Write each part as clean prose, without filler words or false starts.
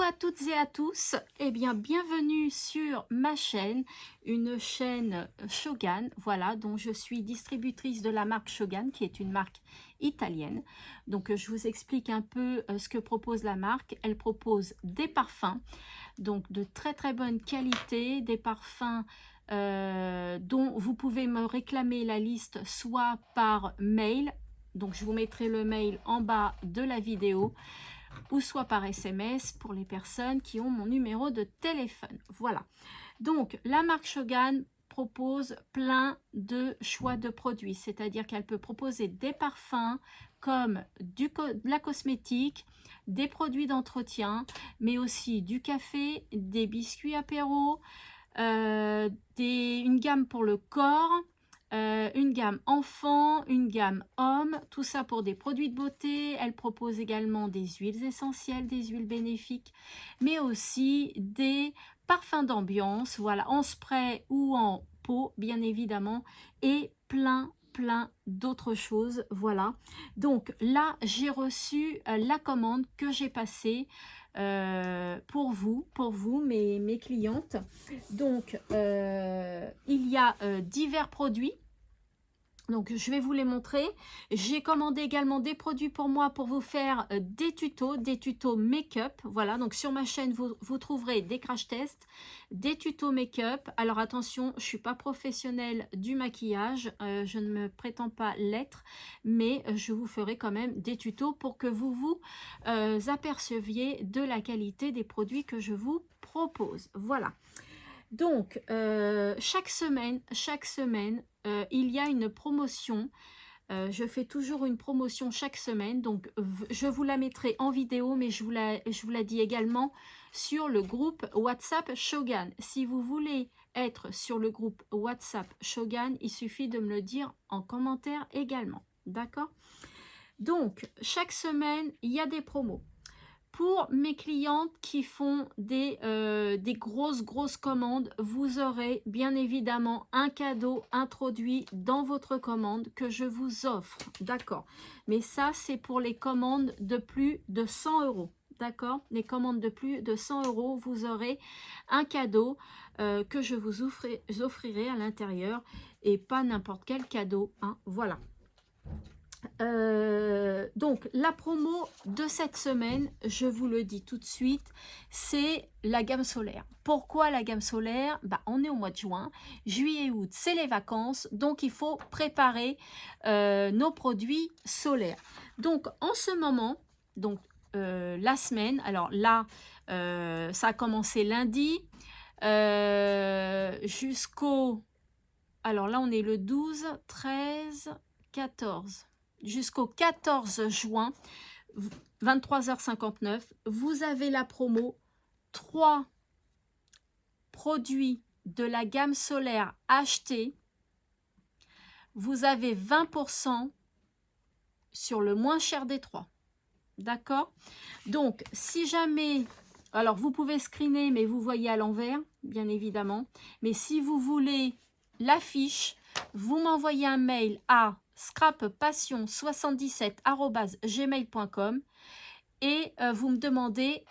à toutes et à tous, eh bien bienvenue sur ma chaîne, une chaîne Shogan, voilà, dont je suis distributrice de la marque Shogan, qui est une marque italienne. Donc je vous explique un peu ce que propose la marque. Elle propose des parfums, donc de très bonne qualité, des parfums dont vous pouvez me réclamer la liste soit par mail, donc je vous mettrai le mail en bas de la vidéo, ou soit par SMS pour les personnes qui ont mon numéro de téléphone. Voilà. Donc, la marque Shogan propose plein de choix de produits, c'est-à-dire qu'elle peut proposer des parfums comme de la cosmétique, des produits d'entretien, mais aussi du café, des biscuits apéro, une gamme pour le corps, une gamme enfant, une gamme homme, tout ça pour des produits de beauté. Elle propose également des huiles essentielles, des huiles bénéfiques, mais aussi des parfums d'ambiance, voilà, en spray ou en pot, bien évidemment, et plein d'autres choses, voilà. Donc là, j'ai reçu la commande que j'ai passée pour vous, mes clientes. Donc, il y a divers produits. Donc, je vais vous les montrer. J'ai commandé également des produits pour moi pour vous faire des tutos make-up. Voilà, donc sur ma chaîne, vous trouverez des crash tests, des tutos make-up. Alors, attention, je ne suis pas professionnelle du maquillage. Je ne me prétends pas l'être, mais je vous ferai quand même des tutos pour que vous vous aperceviez de la qualité des produits que je vous propose. Voilà. Donc, chaque semaine, il y a une promotion. Je fais toujours une promotion chaque semaine. Donc, je vous la mettrai en vidéo, mais je vous la dis également sur le groupe WhatsApp Shogan. Si vous voulez être sur le groupe WhatsApp Shogan, il suffit de me le dire en commentaire également. D'accord? Donc, chaque semaine, il y a des promos. Pour mes clientes qui font des grosses commandes, vous aurez bien évidemment un cadeau introduit dans votre commande que je vous offre, d'accord? Mais ça, c'est pour les commandes de plus de 100 €, d'accord? Les commandes de plus de 100 €, vous aurez un cadeau que je vous offrirai à l'intérieur, et pas n'importe quel cadeau, hein, voilà. Donc la promo de cette semaine, je vous le dis tout de suite, c'est la gamme solaire. Pourquoi la gamme solaire? On est au mois de juin, juillet, août, c'est les vacances, donc il faut préparer nos produits solaires. Donc en ce moment, donc la semaine, alors là, ça a commencé lundi jusqu'au... Alors là, on est le 12, 13, 14... Jusqu'au 14 juin, 23h59, vous avez la promo 3 produits de la gamme solaire achetés. Vous avez 20% sur le moins cher des 3. D'accord? Donc, si jamais... Alors, vous pouvez screener, mais vous voyez à l'envers, bien évidemment. Mais si vous voulez l'affiche, vous m'envoyez un mail à scrappassion77@gmail.com et vous me demandez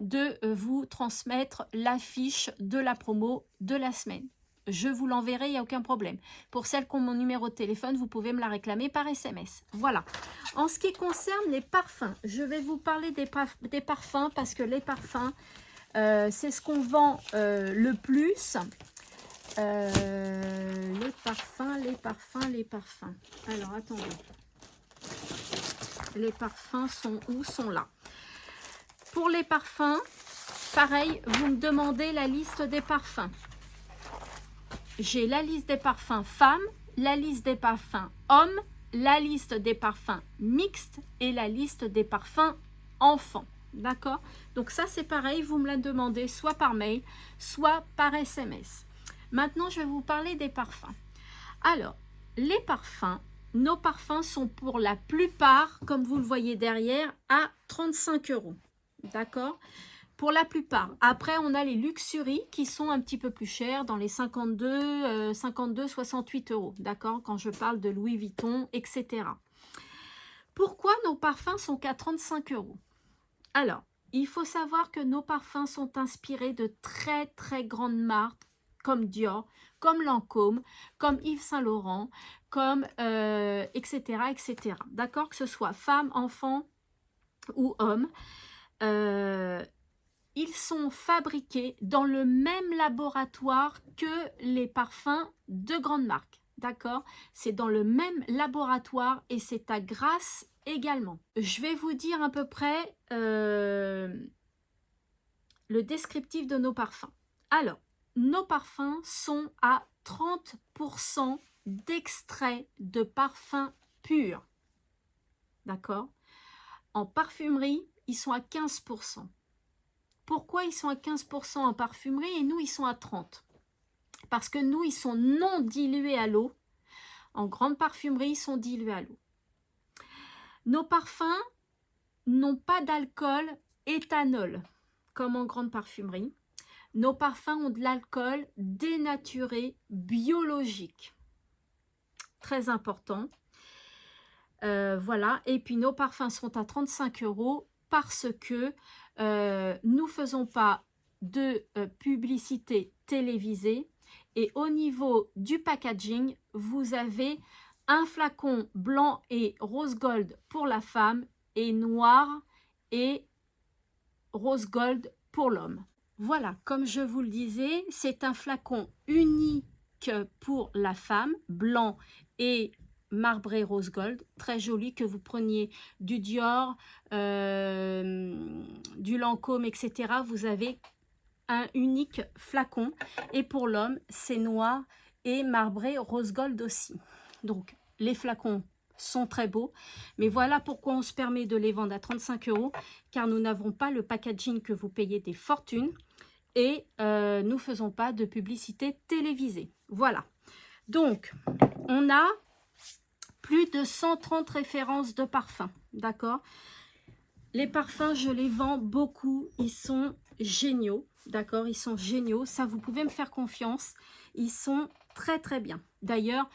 de vous transmettre l'affiche de la promo de la semaine. Je vous l'enverrai, il n'y a aucun problème. Pour celles qui ont mon numéro de téléphone, vous pouvez me la réclamer par SMS. Voilà. En ce qui concerne les parfums, je vais vous parler des parfums parce que les parfums, c'est ce qu'on vend le plus. Les parfums. Alors, attendez. Les parfums sont où? Sont là. Pour les parfums, pareil, vous me demandez la liste des parfums. J'ai la liste des parfums femmes, la liste des parfums hommes, la liste des parfums mixtes et la liste des parfums enfants. D'accord? Donc ça, c'est pareil, vous me la demandez soit par mail, soit par SMS. Maintenant, je vais vous parler des parfums. Alors, les parfums, nos parfums sont pour la plupart, comme vous le voyez derrière, à 35 €. D'accord? Pour la plupart. Après, on a les luxuries qui sont un petit peu plus chers, dans les 52, 68 €. D'accord? Quand je parle de Louis Vuitton, etc. Pourquoi nos parfums sont qu'à 35 €? Alors, il faut savoir que nos parfums sont inspirés de très très grandes marques comme Dior, comme Lancôme, comme Yves Saint Laurent, comme etc. etc. D'accord, que ce soit femme, enfant ou homme. Ils sont fabriqués dans le même laboratoire que les parfums de grandes marques. D'accord? C'est dans le même laboratoire et c'est à Grasse également. Je vais vous dire à peu près le descriptif de nos parfums. Alors, nos parfums sont à 30% d'extrait de parfum pur. D'accord? En parfumerie, ils sont à 15%. Pourquoi ils sont à 15% en parfumerie et nous, ils sont à 30%? Parce que nous, ils sont non dilués à l'eau. En grande parfumerie, ils sont dilués à l'eau. Nos parfums n'ont pas d'alcool éthanol, comme en grande parfumerie. Nos parfums ont de l'alcool dénaturé, biologique. Très important. Voilà. Et puis, nos parfums sont à 35 € parce que nous ne faisons pas de publicité télévisée. Et au niveau du packaging, vous avez un flacon blanc et rose gold pour la femme et noir et rose gold pour l'homme. Voilà, comme je vous le disais, c'est un flacon unique pour la femme, blanc et marbré rose gold, très joli, que vous preniez du Dior, du Lancôme, etc. Vous avez un unique flacon. Et pour l'homme, c'est noir et marbré rose gold aussi. Donc, les flacons sont très beaux. Mais voilà pourquoi on se permet de les vendre à 35 €, car nous n'avons pas le packaging que vous payez des fortunes. Et nous ne faisons pas de publicité télévisée. Voilà. Donc, on a plus de 130 références de parfums. D'accord? Les parfums, je les vends beaucoup. Ils sont géniaux. D'accord? Ils sont géniaux. Ça, vous pouvez me faire confiance. Ils sont très, très bien. D'ailleurs,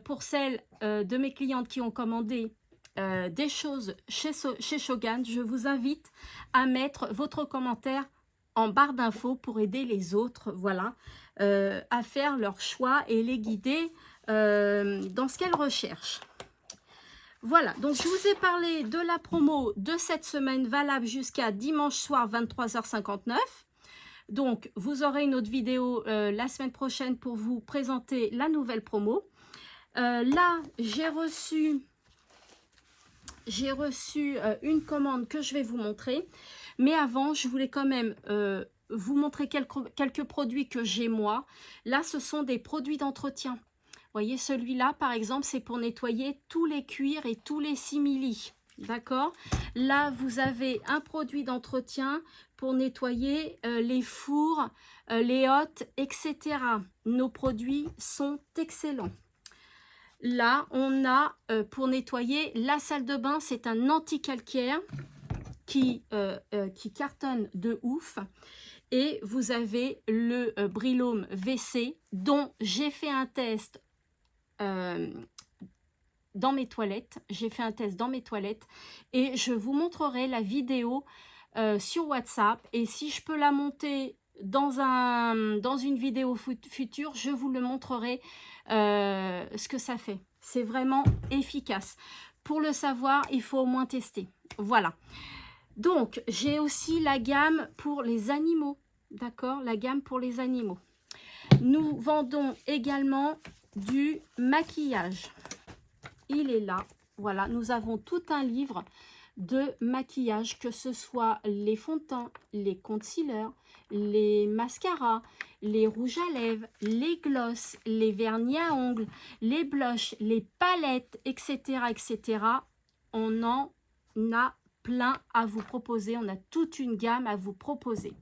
pour celles de mes clientes qui ont commandé des choses chez Shogun, je vous invite à mettre votre commentaire en barre d'infos pour aider les autres, voilà, à faire leur choix et les guider dans ce qu'elles recherchent. Voilà, donc je vous ai parlé de la promo de cette semaine valable jusqu'à dimanche soir 23h59. Donc, vous aurez une autre vidéo la semaine prochaine pour vous présenter la nouvelle promo. Là, j'ai reçu une commande que je vais vous montrer. Mais avant, je voulais quand même vous montrer quelques produits que j'ai moi. Là, ce sont des produits d'entretien. Vous voyez, celui-là, par exemple, c'est pour nettoyer tous les cuirs et tous les simili. D'accord? Là, vous avez un produit d'entretien pour nettoyer les fours, les hottes, etc. Nos produits sont excellents. Là, on a pour nettoyer la salle de bain, c'est un anti-calcaire qui cartonne de ouf. Et vous avez le Brilome WC dont j'ai fait un test dans mes toilettes. J'ai fait un test dans mes toilettes et je vous montrerai la vidéo sur WhatsApp. Et si je peux la monter dans une vidéo future, je vous le montrerai ce que ça fait. C'est vraiment efficace. Pour le savoir, il faut au moins tester. Voilà. Donc, j'ai aussi la gamme pour les animaux. D'accord? La gamme pour les animaux. Nous vendons également du maquillage. Il est là. Voilà, nous avons tout un livre de maquillage, que ce soit les fonds de teint, les concealers, les mascaras, les rouges à lèvres, les glosses, les vernis à ongles, les blushs, les palettes, etc., etc. On en a plein à vous proposer. On a toute une gamme à vous proposer.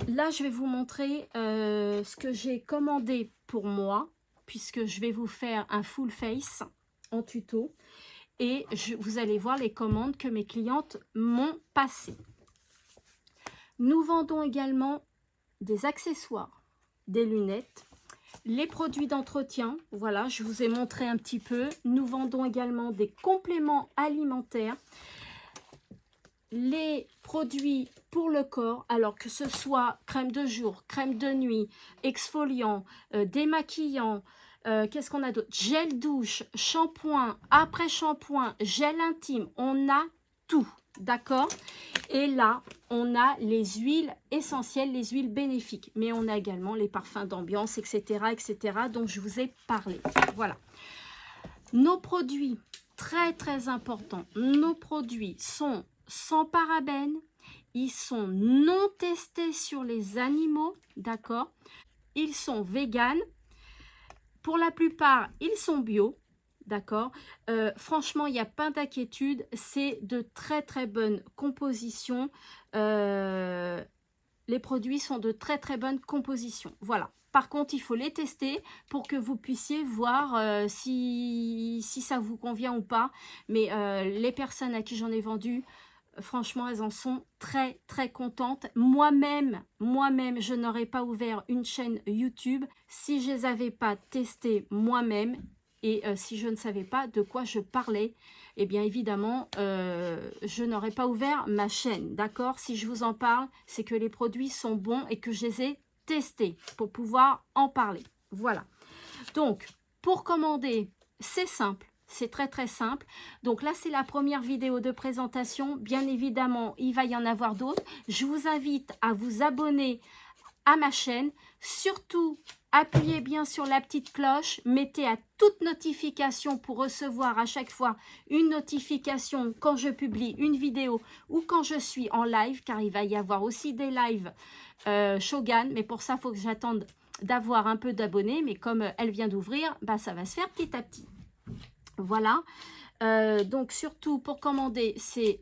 Là, je vais vous montrer ce que j'ai commandé pour moi, puisque je vais vous faire un full face en tuto. Et vous allez voir les commandes que mes clientes m'ont passées. Nous vendons également des accessoires, des lunettes, les produits d'entretien. Voilà, je vous ai montré un petit peu. Nous vendons également des compléments alimentaires. les produits pour le corps, alors que ce soit crème de jour, crème de nuit, exfoliant, démaquillant, qu'est-ce qu'on a d'autre? Gel douche, shampoing, après-shampoing, gel intime, on a tout, d'accord? Et là, on a les huiles essentielles, les huiles bénéfiques, mais on a également les parfums d'ambiance, etc., etc., dont je vous ai parlé. Voilà. Nos produits, très très importants, nos produits sont sans parabènes, ils sont non testés sur les animaux, d'accord? Ils sont véganes, pour la plupart, ils sont bio, d'accord? Franchement, il n'y a pas d'inquiétude, c'est de très très bonnes compositions. Les produits sont de très très bonne composition. Voilà. Par contre, il faut les tester pour que vous puissiez voir si ça vous convient ou pas. Mais les personnes à qui j'en ai vendu, franchement, elles en sont très très contentes. Moi-même, je n'aurais pas ouvert une chaîne YouTube si je ne les avais pas testées moi-même et si je ne savais pas de quoi je parlais. Eh bien évidemment, je n'aurais pas ouvert ma chaîne, d'accord? Si je vous en parle, c'est que les produits sont bons et que je les ai testés pour pouvoir en parler. Voilà. Donc, pour commander, c'est simple. C'est très très simple. Donc là, c'est la première vidéo de présentation. Bien évidemment, il va y en avoir d'autres. Je vous invite à vous abonner à ma chaîne. Surtout, appuyez bien sur la petite cloche. Mettez à toute notification pour recevoir à chaque fois une notification quand je publie une vidéo ou quand je suis en live, car il va y avoir aussi des lives Shogun. Mais pour ça, il faut que j'attende d'avoir un peu d'abonnés. Mais comme elle vient d'ouvrir, bah, ça va se faire petit à petit. Voilà, donc surtout pour commander, c'est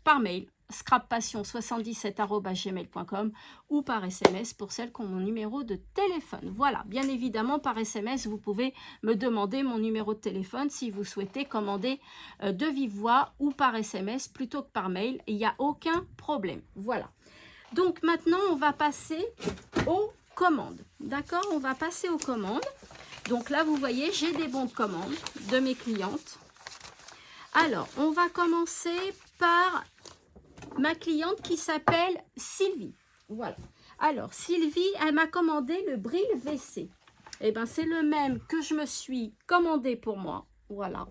par mail, scrappassion77@gmail.com ou par SMS pour celles qui ont mon numéro de téléphone. Voilà, bien évidemment, par SMS, vous pouvez me demander mon numéro de téléphone si vous souhaitez commander de vive voix ou par SMS plutôt que par mail. Il n'y a aucun problème. Voilà. Donc maintenant, on va passer aux commandes. D'accord? On va passer aux commandes. Donc là, vous voyez, j'ai des bons de commande de mes clientes. Alors, on va commencer par ma cliente qui s'appelle Sylvie. Voilà. Alors, Sylvie, elle m'a commandé le Bril WC. Eh bien, c'est le même que je me suis commandé pour moi. Voilà.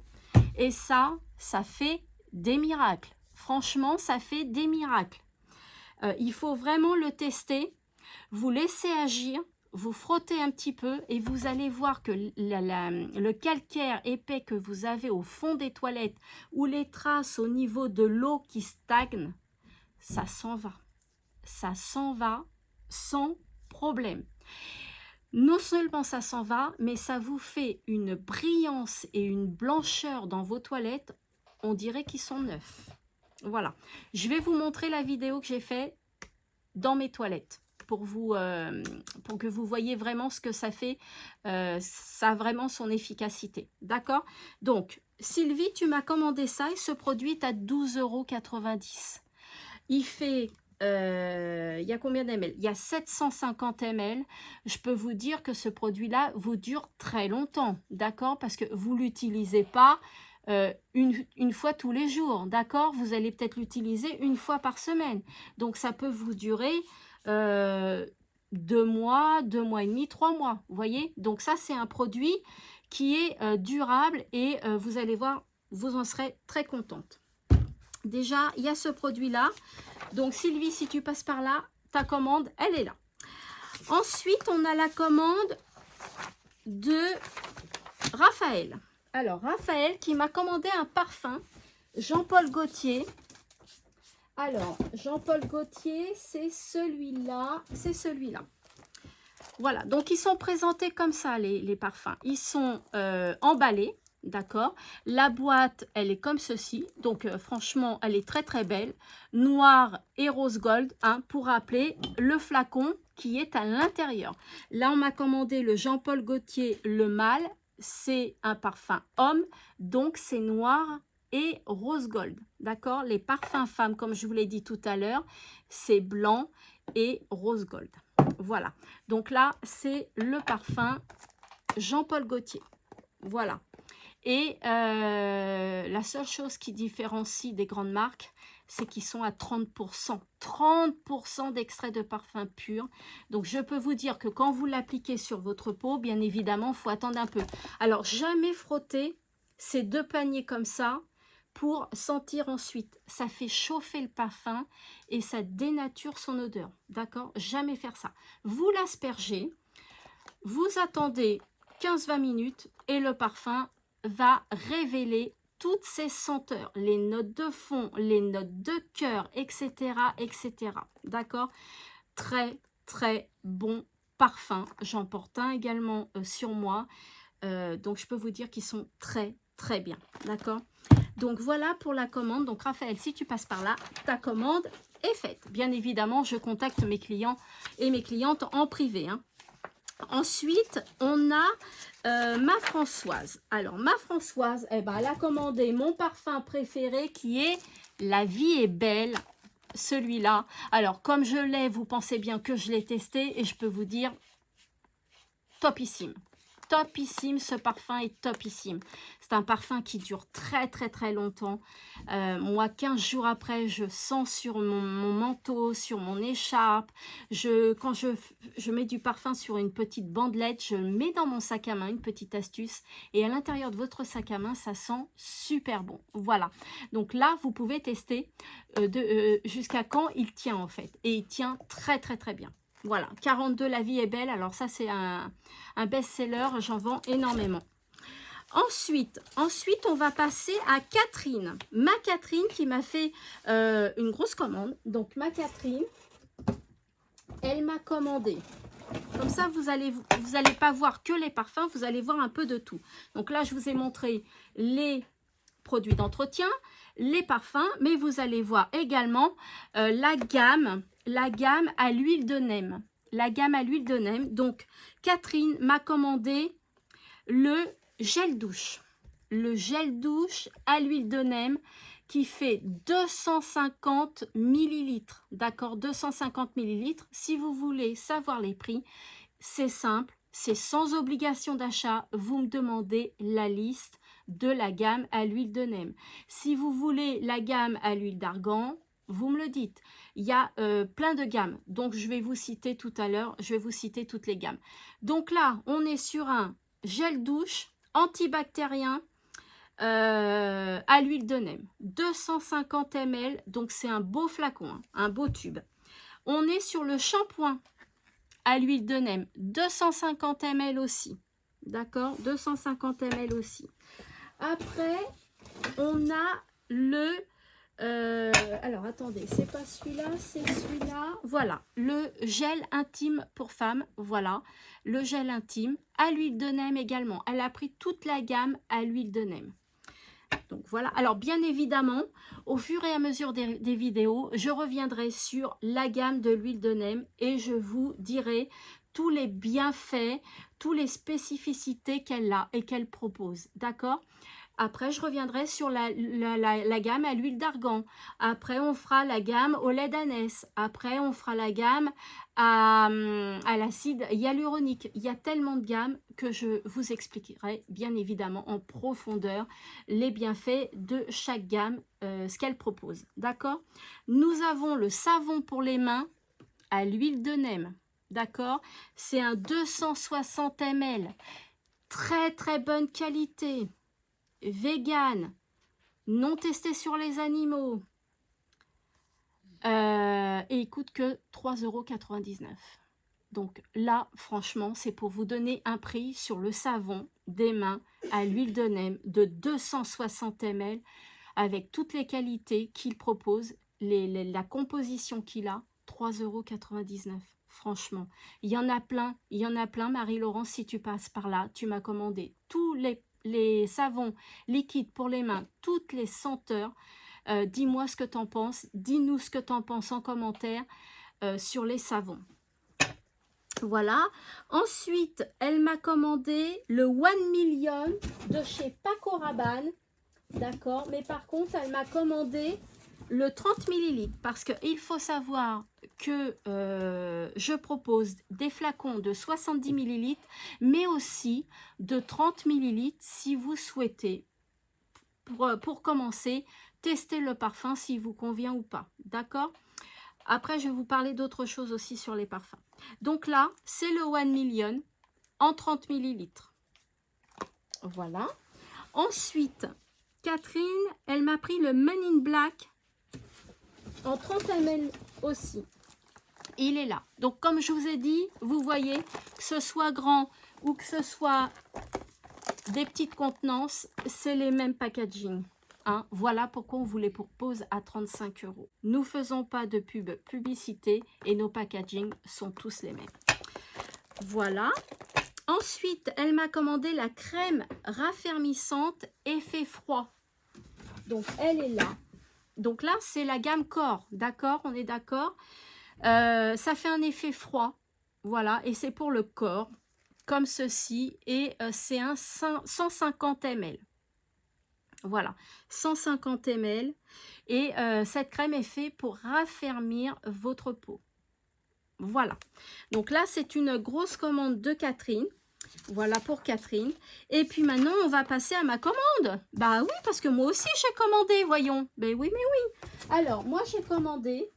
Et ça fait des miracles. Franchement, ça fait des miracles. Il faut vraiment le tester. Vous laissez agir. Vous frottez un petit peu et vous allez voir que le calcaire épais que vous avez au fond des toilettes ou les traces au niveau de l'eau qui stagne, ça s'en va. Ça s'en va sans problème. Non seulement ça s'en va, mais ça vous fait une brillance et une blancheur dans vos toilettes. On dirait qu'ils sont neufs. Voilà. Je vais vous montrer la vidéo que j'ai faite dans mes toilettes. Pour que vous voyez vraiment ce que ça fait. Ça a vraiment son efficacité. D'accord? Donc, Sylvie, tu m'as commandé ça et ce produit est à 12,90 €. Il fait... il y a combien d'ml? Il y a 750 ml. Je peux vous dire que ce produit-là vous dure très longtemps. D'accord? Parce que vous ne l'utilisez pas une fois tous les jours. D'accord? Vous allez peut-être l'utiliser une fois par semaine. Donc, ça peut vous durer... 2 mois, 2 mois et demi, 3 mois, vous voyez. Donc ça, c'est un produit qui est durable et vous allez voir, vous en serez très contente. Déjà, il y a ce produit-là. Donc Sylvie, si tu passes par là, ta commande, elle est là. Ensuite, on a la commande de Raphaël. Alors, Raphaël qui m'a commandé un parfum Jean-Paul Gaultier. Alors, Jean-Paul Gaultier, c'est celui-là, c'est celui-là. Voilà, donc ils sont présentés comme ça, les parfums. Ils sont emballés, d'accord? La boîte, elle est comme ceci. Donc, franchement, elle est très, très belle. Noir et rose gold, hein, pour rappeler le flacon qui est à l'intérieur. Là, on m'a commandé le Jean-Paul Gaultier Le Mâle. C'est un parfum homme, donc c'est noir et rose gold, d'accord? Les parfums femmes, comme je vous l'ai dit tout à l'heure, c'est blanc et rose gold. Voilà, donc là, c'est le parfum Jean-Paul Gaultier. Voilà. Et la seule chose qui différencie des grandes marques, c'est qu'ils sont à 30%. 30% d'extrait de parfum pur. Donc, je peux vous dire que quand vous l'appliquez sur votre peau, bien évidemment, il faut attendre un peu. Alors, jamais frotter ces 2 paniers comme ça pour sentir ensuite. Ça fait chauffer le parfum et ça dénature son odeur. D'accord? Jamais faire ça. Vous l'aspergez, vous attendez 15-20 minutes et le parfum va révéler toutes ces senteurs, les notes de fond, les notes de cœur, etc., etc. D'accord? Très, très bon parfum. J'en porte un également sur moi. Donc, je peux vous dire qu'ils sont très, très bien. D'accord? Donc, voilà pour la commande. Donc, Raphaël, si tu passes par là, ta commande est faite. Bien évidemment, je contacte mes clients et mes clientes en privé, hein. Ensuite, on a ma Françoise. Alors, ma Françoise, eh ben, elle a commandé mon parfum préféré qui est La vie est belle. Celui-là. Alors, comme je l'ai, vous pensez bien que je l'ai testé et je peux vous dire topissime. Topissime, ce parfum est topissime. C'est un parfum qui dure très très très longtemps. Moi, 15 jours après, je sens sur mon manteau, sur mon écharpe. Quand je mets du parfum sur une petite bandelette, je le mets dans mon sac à main, une petite astuce. Et à l'intérieur de votre sac à main, ça sent super bon. Voilà. Donc là, vous pouvez tester jusqu'à quand il tient en fait. Et il tient très très très bien. Voilà, 42, la vie est belle. Alors ça, c'est un best-seller. J'en vends énormément. Ensuite, on va passer à Catherine. Ma Catherine qui m'a fait une grosse commande. Donc, ma Catherine, elle m'a commandé. Comme ça, vous allez pas voir que les parfums, vous allez voir un peu de tout. Donc là, je vous ai montré les produits d'entretien, les parfums, mais vous allez voir également la gamme à l'huile de Neem. La gamme à l'huile de Neem. Donc, Catherine m'a commandé le gel douche. Le gel douche à l'huile de Neem qui fait 250 millilitres. D'accord, 250 millilitres. Si vous voulez savoir les prix, c'est simple, c'est sans obligation d'achat. Vous me demandez la liste de la gamme à l'huile de Neem. Si vous voulez la gamme à l'huile d'argan, vous me le dites. Il y a plein de gammes. Donc, je vais vous citer tout à l'heure, je vais vous citer toutes les gammes. Donc là, on est sur un gel douche antibactérien à l'huile de Neem. 250 ml, donc c'est un beau flacon, hein, un beau tube. On est sur le shampoing à l'huile de Neem. 250 ml aussi. D'accord, 250 ml aussi. Après, on a le... alors, attendez, c'est pas celui-là, c'est celui-là. Voilà, le gel intime pour femmes. Voilà, le gel intime à l'huile de Neem également. Elle a pris toute la gamme à l'huile de Neem. Donc, voilà. Alors, bien évidemment, au fur et à mesure des vidéos, je reviendrai sur la gamme de l'huile de Neem et je vous dirai tous les bienfaits, toutes les spécificités qu'elle a et qu'elle propose. D'accord ? Après, je reviendrai sur la gamme à l'huile d'argan. Après, on fera la gamme au lait d'ânesse. Après, on fera la gamme à l'acide hyaluronique. Il y a tellement de gammes que je vous expliquerai bien évidemment en profondeur les bienfaits de chaque gamme, ce qu'elle propose. D'accord? Nous avons le savon pour les mains à l'huile de Neem. D'accord? C'est un 260 ml. Très, très bonne qualité. Vegan, non testé sur les animaux, et il coûte que 3,99 €. Donc là, franchement, c'est pour vous donner un prix sur le savon des mains à l'huile de Neem de 260 ml avec toutes les qualités qu'il propose, la composition qu'il a, 3,99 €. Franchement, il y en a plein, Marie-Laurence, si tu passes par là, tu m'as commandé tous les savons liquides pour les mains, toutes les senteurs. Dis-moi ce que tu en penses. Dis-nous ce que tu en penses en commentaire sur les savons. Voilà. Ensuite, elle m'a commandé le 1 Million de chez Paco Rabanne. D'accord. Mais par contre, elle m'a commandé le 30 ml parce qu'il faut savoir que je propose des flacons de 70 ml mais aussi de 30 ml si vous souhaitez pour commencer testez le parfum s'il vous convient ou pas, d'accord? Après, je vais vous parler d'autres choses aussi sur les parfums. Donc là, c'est le 1 million en 30 millilitres. Voilà. Ensuite, Catherine, elle m'a pris le Men in Black en 30 ml aussi. Il est là. Donc, comme je vous ai dit, vous voyez, que ce soit grand ou que ce soit des petites contenances, c'est les mêmes packaging. Hein, voilà pourquoi on vous les propose à 35 €. Nous faisons pas de publicité et nos packaging sont tous les mêmes. Voilà. Ensuite, elle m'a commandé la crème raffermissante effet froid. Donc, elle est là. Donc là, c'est la gamme corps. D'accord, on est d'accord. Ça fait un effet froid. Voilà, et c'est pour le corps. Comme ceci. Et c'est un 150 ml. Voilà, 150 ml. Et cette crème est faite pour raffermir votre peau. Voilà. Donc là, c'est une grosse commande de Catherine. Voilà pour Catherine. Et puis maintenant, on va passer à ma commande. Bah oui, parce que moi aussi, j'ai commandé, voyons. Ben oui, mais oui. Alors, moi, j'ai commandé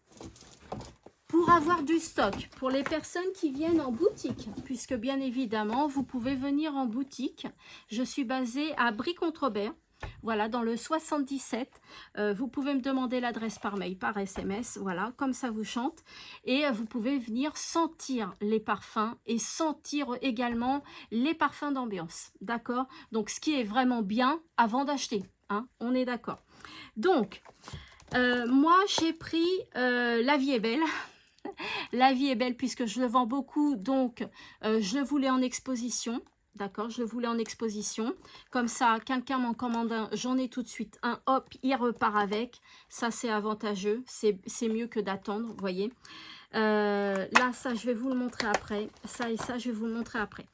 pour avoir du stock pour les personnes qui viennent en boutique. Puisque, bien évidemment, vous pouvez venir en boutique. Je suis basée à Brie-Contrebert. Voilà, dans le 77, vous pouvez me demander l'adresse par mail, par SMS, voilà, comme ça vous chante. Et vous pouvez venir sentir les parfums et sentir également les parfums d'ambiance, d'accord? Donc, ce qui est vraiment bien avant d'acheter, hein, on est d'accord. Donc, moi, j'ai pris La Vie est belle. La Vie est belle puisque je le vends beaucoup, donc je le voulais en exposition. D'accord, je le voulais en exposition. Comme ça, quelqu'un m'en commande un, j'en ai tout de suite un, hop, il repart avec. Ça, c'est avantageux. C'est mieux que d'attendre, vous voyez. Là, ça, je vais vous le montrer après. Ça et ça, je vais vous le montrer après.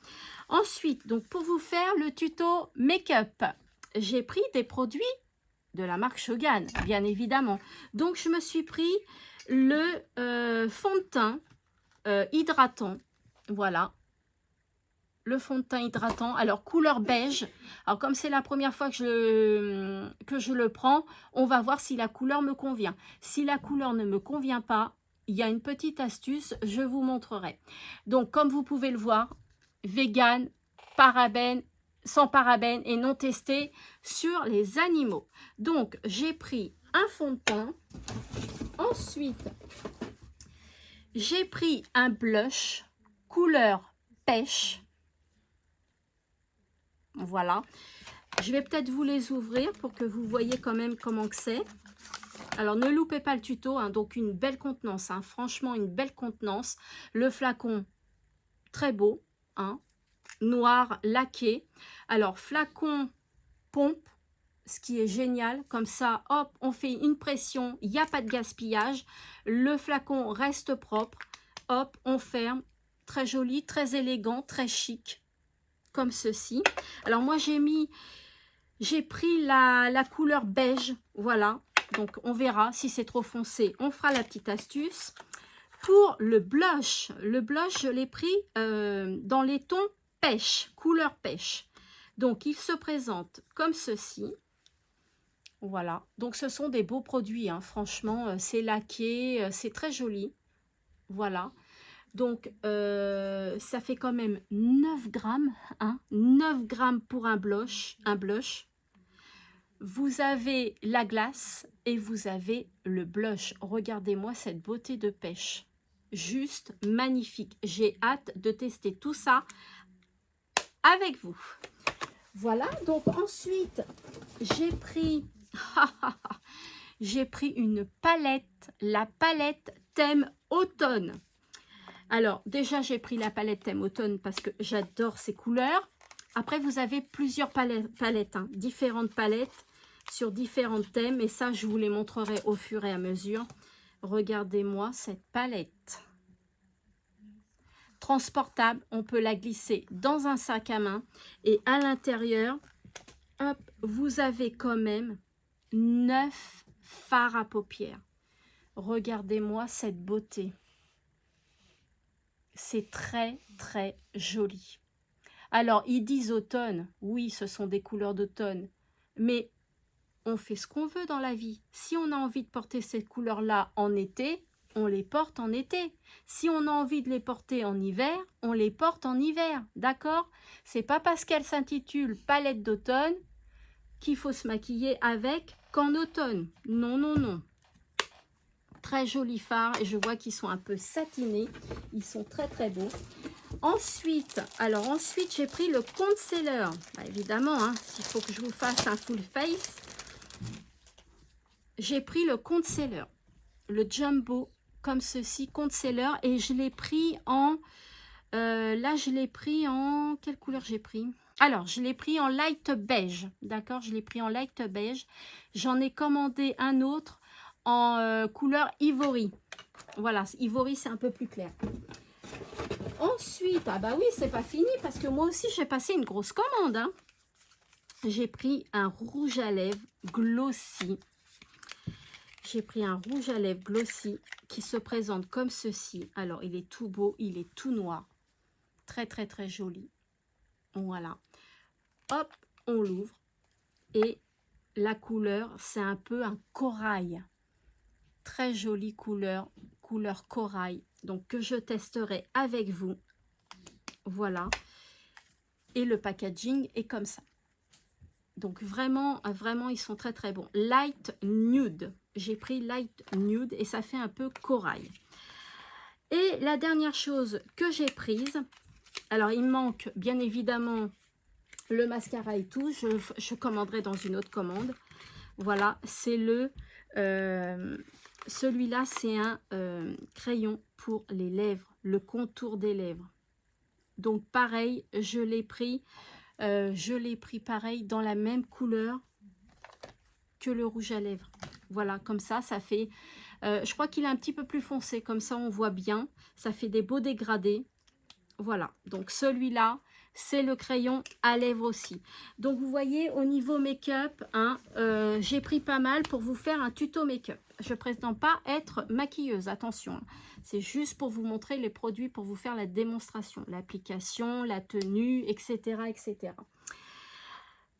Ensuite, donc pour vous faire le tuto make-up, j'ai pris des produits de la marque Shogun, bien évidemment. Donc, je me suis pris le fond de teint hydratant. Voilà. Le fond de teint hydratant, alors couleur beige. Alors comme c'est la première fois que je le prends, on va voir si la couleur me convient. Si la couleur ne me convient pas, il y a une petite astuce, je vous montrerai. Donc comme vous pouvez le voir, vegan, parabènes, sans parabènes et non testé sur les animaux. Donc j'ai pris un fond de teint. Ensuite, j'ai pris un blush couleur pêche. Voilà, je vais peut-être vous les ouvrir pour que vous voyez quand même comment que c'est. Alors, ne loupez pas le tuto, hein, donc une belle contenance, hein, franchement une belle contenance. Le flacon, très beau, hein, noir, laqué. Alors, flacon pompe, ce qui est génial, comme ça, hop, on fait une pression, il n'y a pas de gaspillage. Le flacon reste propre, hop, on ferme, très joli, très élégant, très chic. Comme ceci. Alors moi j'ai pris la couleur beige, voilà. Donc on verra si c'est trop foncé, on fera la petite astuce. Pour le blush je l'ai pris dans les tons pêche, couleur pêche. Donc il se présente comme ceci. Voilà, donc ce sont des beaux produits, hein. Franchement, c'est laqué, c'est très joli. Voilà. Donc, ça fait quand même 9 grammes, hein, 9 grammes pour un blush. Vous avez la glace et vous avez le blush. Regardez-moi cette beauté de pêche. Juste magnifique. J'ai hâte de tester tout ça avec vous. Voilà, donc ensuite, j'ai pris... j'ai pris une palette, la palette thème automne. Alors, déjà, j'ai pris la palette thème automne parce que j'adore ces couleurs. Après, vous avez plusieurs palettes, hein, différentes palettes sur différents thèmes. Et ça, je vous les montrerai au fur et à mesure. Regardez-moi cette palette. Transportable, on peut la glisser dans un sac à main. Et à l'intérieur, hop, vous avez quand même 9 fards à paupières. Regardez-moi cette beauté. C'est très, très joli. Alors, ils disent automne. Oui, ce sont des couleurs d'automne. Mais on fait ce qu'on veut dans la vie. Si on a envie de porter cette couleur-là en été, on les porte en été. Si on a envie de les porter en hiver, on les porte en hiver, d'accord? C'est pas parce qu'elle s'intitule palette d'automne qu'il faut se maquiller avec qu'en automne. Non, non, non. Très jolis fards et je vois qu'ils sont un peu satinés. Ils sont très très beaux. Ensuite, j'ai pris le concealer. Bah, évidemment, hein, s'il faut que je vous fasse un full face, j'ai pris le concealer, le jumbo comme ceci, concealer, et je l'ai pris en, là je l'ai pris en, quelle couleur j'ai pris? Alors, je l'ai pris en light beige, d'accord? Je l'ai pris en light beige. J'en ai commandé un autre en couleur ivory. Voilà, ivory, c'est un peu plus clair. Ensuite, ah bah oui, c'est pas fini parce que moi aussi, j'ai passé une grosse commande. Hein. J'ai pris un rouge à lèvres glossy. J'ai pris un rouge à lèvres glossy qui se présente comme ceci. Alors, il est tout beau, il est tout noir. Très, très, très joli. Voilà. Hop, on l'ouvre. Et la couleur, c'est un peu un corail. Très jolie couleur, couleur corail. Donc, que je testerai avec vous. Voilà. Et le packaging est comme ça. Donc, vraiment, vraiment, ils sont très, très bons. Light Nude. J'ai pris Light Nude et ça fait un peu corail. Et la dernière chose que j'ai prise, alors, il me manque bien évidemment le mascara et tout. Je commanderai dans une autre commande. Voilà, c'est le... celui-là, c'est un crayon pour les lèvres, le contour des lèvres. Donc, pareil, je l'ai pris pareil dans la même couleur que le rouge à lèvres. Voilà, comme ça fait... je crois qu'il est un petit peu plus foncé, comme ça on voit bien. Ça fait des beaux dégradés. Voilà, donc celui-là, c'est le crayon à lèvres aussi. Donc vous voyez, au niveau make-up, hein, j'ai pris pas mal pour vous faire un tuto make-up. Je ne prétends pas être maquilleuse, attention. C'est juste pour vous montrer les produits, pour vous faire la démonstration, l'application, la tenue, etc., etc.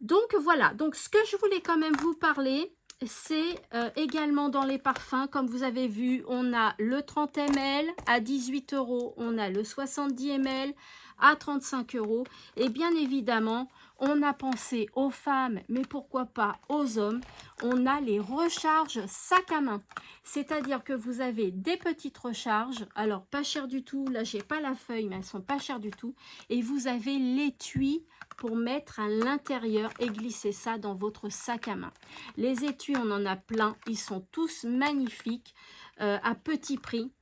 Donc voilà, donc ce que je voulais quand même vous parler, c'est également dans les parfums, comme vous avez vu, on a le 30 ml à 18 €, on a le 70 ml à 35 € et bien évidemment, on a pensé aux femmes, mais pourquoi pas aux hommes, on a les recharges sac à main. C'est-à-dire que vous avez des petites recharges, alors pas cher du tout, là j'ai pas la feuille, mais elles sont pas chères du tout, et vous avez l'étui pour mettre à l'intérieur et glisser ça dans votre sac à main. Les étuis, on en a plein, ils sont tous magnifiques, à petit prix.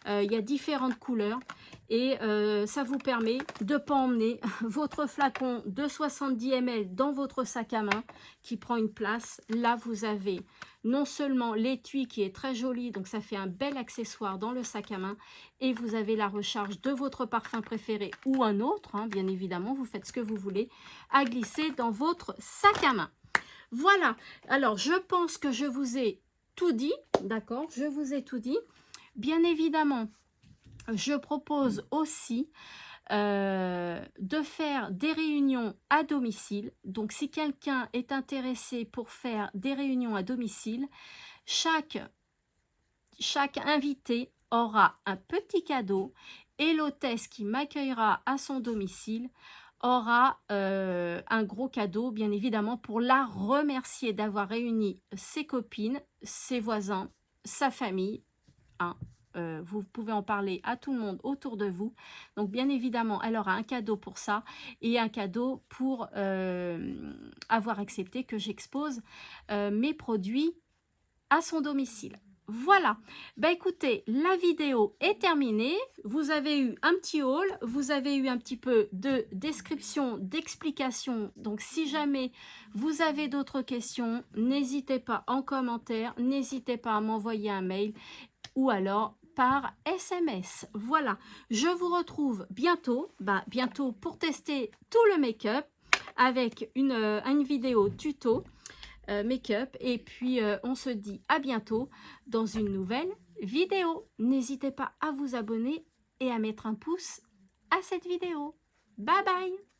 Il y a différentes couleurs et ça vous permet de ne pas emmener votre flacon de 70 ml dans votre sac à main qui prend une place. Là, vous avez non seulement l'étui qui est très joli, donc ça fait un bel accessoire dans le sac à main, et vous avez la recharge de votre parfum préféré ou un autre, hein, bien évidemment, vous faites ce que vous voulez, à glisser dans votre sac à main. Voilà, alors je pense que je vous ai tout dit, d'accord, je vous ai tout dit. Bien évidemment, je propose aussi de faire des réunions à domicile. Donc, si quelqu'un est intéressé pour faire des réunions à domicile, chaque invité aura un petit cadeau et l'hôtesse qui m'accueillera à son domicile aura un gros cadeau, bien évidemment, pour la remercier d'avoir réuni ses copines, ses voisins, sa famille. Hein. Vous pouvez en parler à tout le monde autour de vous. Donc, bien évidemment, elle aura un cadeau pour ça et un cadeau pour avoir accepté que j'expose mes produits à son domicile. Voilà, bah écoutez, la vidéo est terminée, vous avez eu un petit haul, vous avez eu un petit peu de description, d'explication, donc si jamais vous avez d'autres questions, n'hésitez pas en commentaire, n'hésitez pas à m'envoyer un mail ou alors par SMS. Voilà, je vous retrouve bientôt, bientôt pour tester tout le make-up avec une vidéo tuto make-up et puis on se dit à bientôt dans une nouvelle vidéo. N'hésitez pas à vous abonner et à mettre un pouce à cette vidéo. Bye bye.